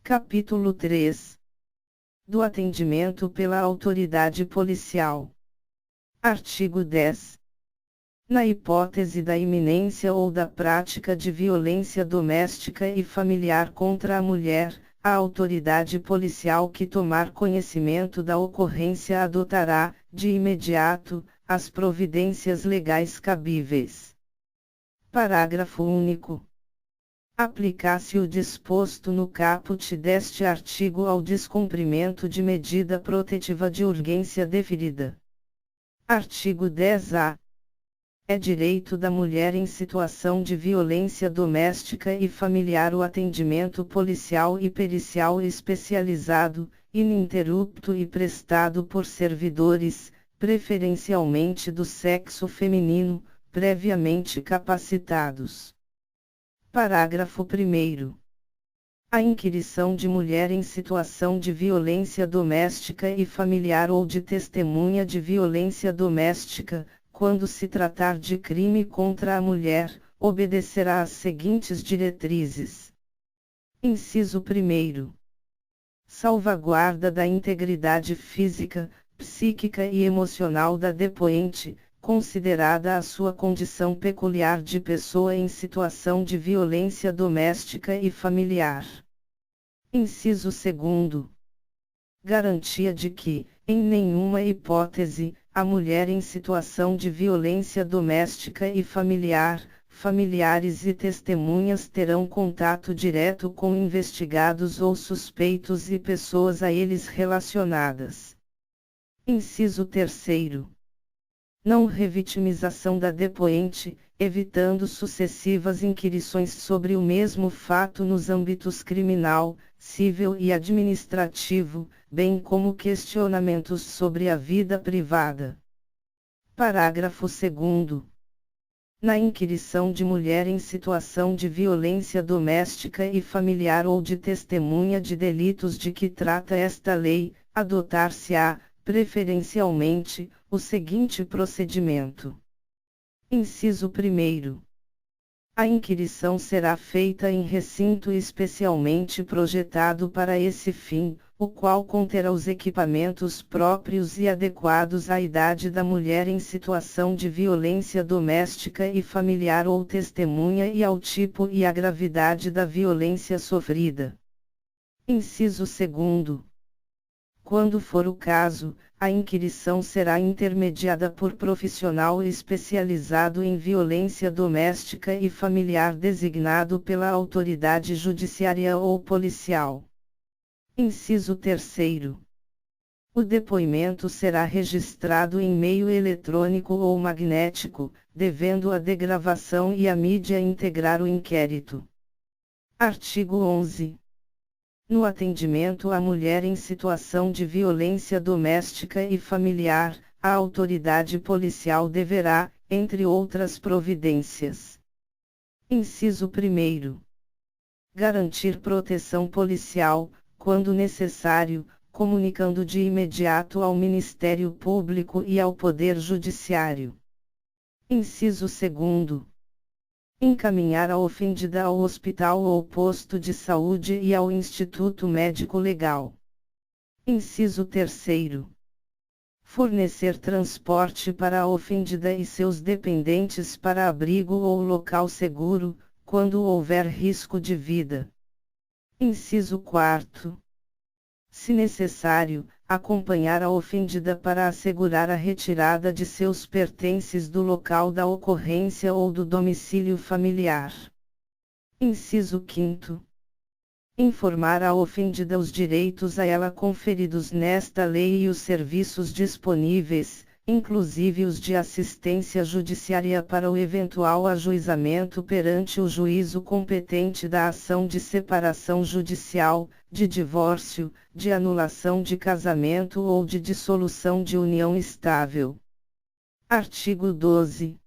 Capítulo 3. Do atendimento pela autoridade policial. Artigo 10. Na hipótese da iminência ou da prática de violência doméstica e familiar contra a mulher, a autoridade policial que tomar conhecimento da ocorrência adotará, de imediato, as providências legais cabíveis. Parágrafo único. Aplicar-se o disposto no caput deste artigo ao descumprimento de medida protetiva de urgência deferida. Artigo 10-A. É direito da mulher em situação de violência doméstica e familiar o atendimento policial e pericial especializado, ininterrupto e prestado por servidores, preferencialmente do sexo feminino, previamente capacitados. Parágrafo 1º. A inquirição de mulher em situação de violência doméstica e familiar ou de testemunha de violência doméstica, quando se tratar de crime contra a mulher, obedecerá às seguintes diretrizes. Inciso 1º. Salvaguarda da integridade física, psíquica e emocional da depoente, considerada a sua condição peculiar de pessoa em situação de violência doméstica e familiar. Inciso 2º. Garantia de que, em nenhuma hipótese, a mulher em situação de violência doméstica e familiar, familiares e testemunhas terão contato direto com investigados ou suspeitos e pessoas a eles relacionadas. Inciso 3º. Não revitimização da depoente, evitando sucessivas inquirições sobre o mesmo fato nos âmbitos criminal, civil e administrativo, bem como questionamentos sobre a vida privada. Parágrafo 2º. Na inquirição de mulher em situação de violência doméstica e familiar ou de testemunha de delitos de que trata esta lei, adotar-se-á, preferencialmente, o seguinte procedimento. Inciso 1º. A inquirição será feita em recinto especialmente projetado para esse fim, o qual conterá os equipamentos próprios e adequados à idade da mulher em situação de violência doméstica e familiar ou testemunha e ao tipo e à gravidade da violência sofrida. Inciso 2º. Quando for o caso, a inquirição será intermediada por profissional especializado em violência doméstica e familiar designado pela autoridade judiciária ou policial. Inciso 3º. O depoimento será registrado em meio eletrônico ou magnético, devendo a degravação e a mídia integrar o inquérito. Artigo 11. No atendimento à mulher em situação de violência doméstica e familiar, a autoridade policial deverá, entre outras providências. Inciso 1º. Garantir proteção policial, quando necessário, comunicando de imediato ao Ministério Público e ao Poder Judiciário. Inciso 2º. Encaminhar a ofendida ao hospital ou posto de saúde e ao Instituto Médico Legal. Inciso 3º. Fornecer transporte para a ofendida e seus dependentes para abrigo ou local seguro, quando houver risco de vida. Inciso 4º. Se necessário, acompanhar a ofendida para assegurar a retirada de seus pertences do local da ocorrência ou do domicílio familiar. Inciso 5º. Informar a ofendida os direitos a ela conferidos nesta lei e os serviços disponíveis, inclusive os de assistência judiciária para o eventual ajuizamento perante o juízo competente da ação de separação judicial, de divórcio, de anulação de casamento ou de dissolução de união estável. Artigo 12.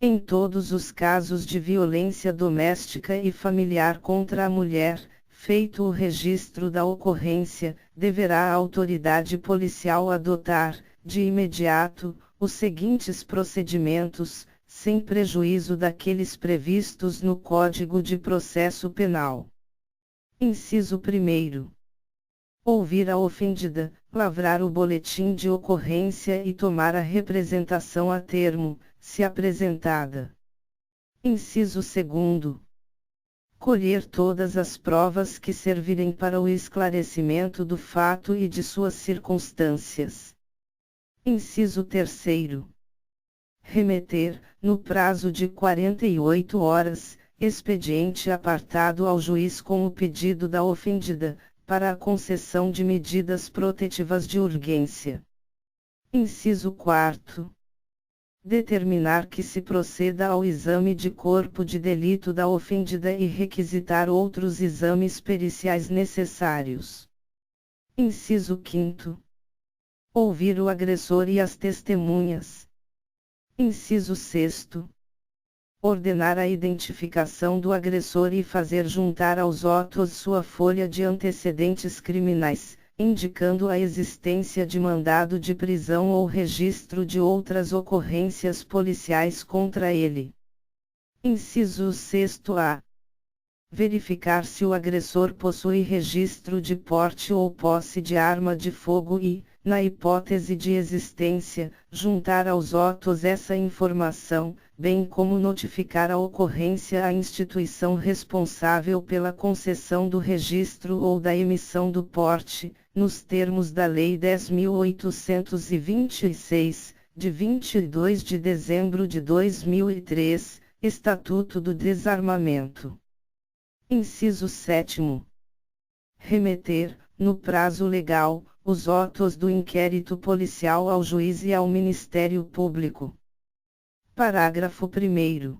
Em todos os casos de violência doméstica e familiar contra a mulher, feito o registro da ocorrência, deverá a autoridade policial adotar, de imediato, os seguintes procedimentos, sem prejuízo daqueles previstos no Código de Processo Penal. Inciso 1º. Ouvir a ofendida, lavrar o boletim de ocorrência e tomar a representação a termo, se apresentada. Inciso 2º. Colher todas as provas que servirem para o esclarecimento do fato e de suas circunstâncias. Inciso 3º. Remeter, no prazo de 48 horas, expediente apartado ao juiz com o pedido da ofendida, para a concessão de medidas protetivas de urgência. Inciso 4º. Determinar que se proceda ao exame de corpo de delito da ofendida e requisitar outros exames periciais necessários. Inciso 5º. Ouvir o agressor e as testemunhas. Inciso 6º. Ordenar a identificação do agressor e fazer juntar aos autos sua folha de antecedentes criminais, indicando a existência de mandado de prisão ou registro de outras ocorrências policiais contra ele. Inciso 6º-A. Verificar se o agressor possui registro de porte ou posse de arma de fogo e, na hipótese de existência, juntar aos autos essa informação, bem como notificar a ocorrência à instituição responsável pela concessão do registro ou da emissão do porte, nos termos da Lei 10.826, de 22 de dezembro de 2003, Estatuto do Desarmamento. Inciso 7º. Remeter, no prazo legal, os autos do inquérito policial ao juiz e ao Ministério Público. Parágrafo 1º.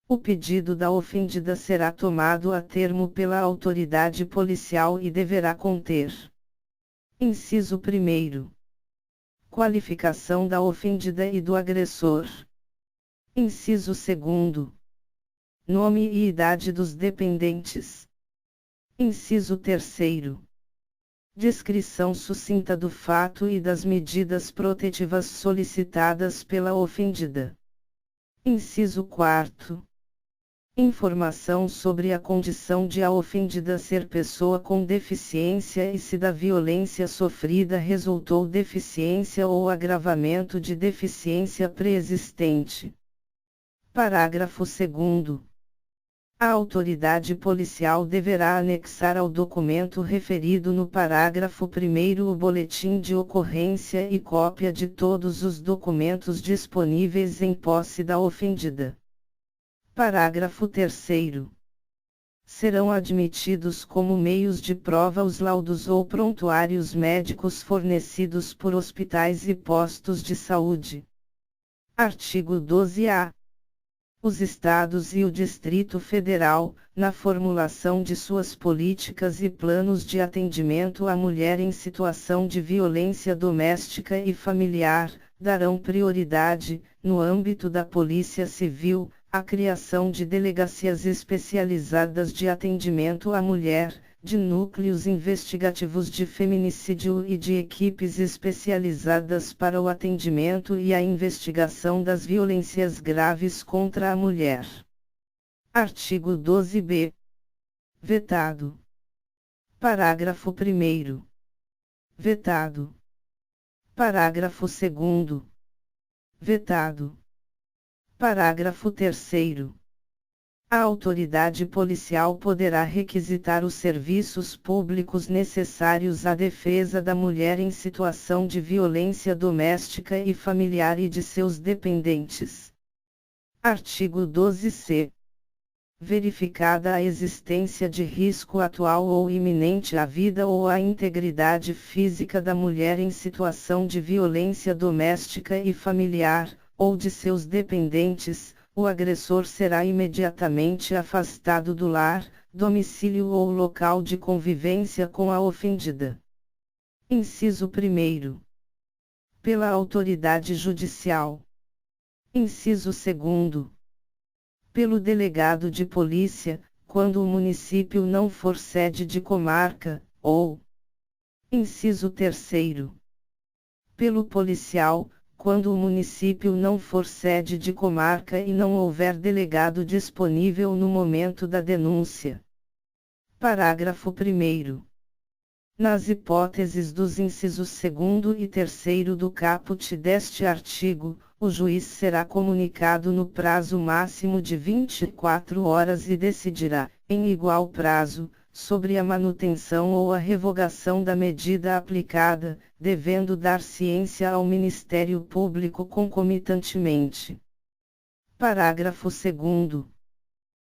O pedido da ofendida será tomado a termo pela autoridade policial e deverá conter. Inciso 1º. Qualificação da ofendida e do agressor. Inciso 2º. Nome e idade dos dependentes. Inciso 3º. Descrição sucinta do fato e das medidas protetivas solicitadas pela ofendida. Inciso 4º. Informação sobre a condição de a ofendida ser pessoa com deficiência e se da violência sofrida resultou deficiência ou agravamento de deficiência pré-existente. Parágrafo 2º. A autoridade policial deverá anexar ao documento referido no parágrafo 1º o boletim de ocorrência e cópia de todos os documentos disponíveis em posse da ofendida. Parágrafo 3º. Serão admitidos como meios de prova os laudos ou prontuários médicos fornecidos por hospitais e postos de saúde. Artigo 12-A. Os Estados e o Distrito Federal, na formulação de suas políticas e planos de atendimento à mulher em situação de violência doméstica e familiar, darão prioridade, no âmbito da Polícia Civil, à criação de delegacias especializadas de atendimento à mulher, de núcleos investigativos de feminicídio e de equipes especializadas para o atendimento e a investigação das violências graves contra a mulher. Artigo 12-B. Vetado. Parágrafo 1º. Vetado. Parágrafo 2º. Vetado. Parágrafo 3º. A autoridade policial poderá requisitar os serviços públicos necessários à defesa da mulher em situação de violência doméstica e familiar e de seus dependentes. Artigo 12-C. Verificada a existência de risco atual ou iminente à vida ou à integridade física da mulher em situação de violência doméstica e familiar, ou de seus dependentes, o agressor será imediatamente afastado do lar, domicílio ou local de convivência com a ofendida. Inciso 1º. Pela autoridade judicial. Inciso 2º. Pelo delegado de polícia, quando o município não for sede de comarca, ou. Inciso 3º. Pelo policial, quando o município não for sede de comarca e não houver delegado disponível no momento da denúncia. Parágrafo 1º. Nas hipóteses dos incisos 2º e 3º do caput deste artigo, o juiz será comunicado no prazo máximo de 24 horas e decidirá, em igual prazo, sobre a manutenção ou a revogação da medida aplicada, devendo dar ciência ao Ministério Público concomitantemente. Parágrafo 2º.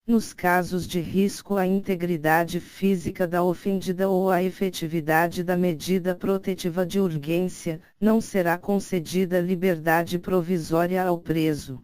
Nos casos de risco à integridade física da ofendida ou à efetividade da medida protetiva de urgência, não será concedida liberdade provisória ao preso.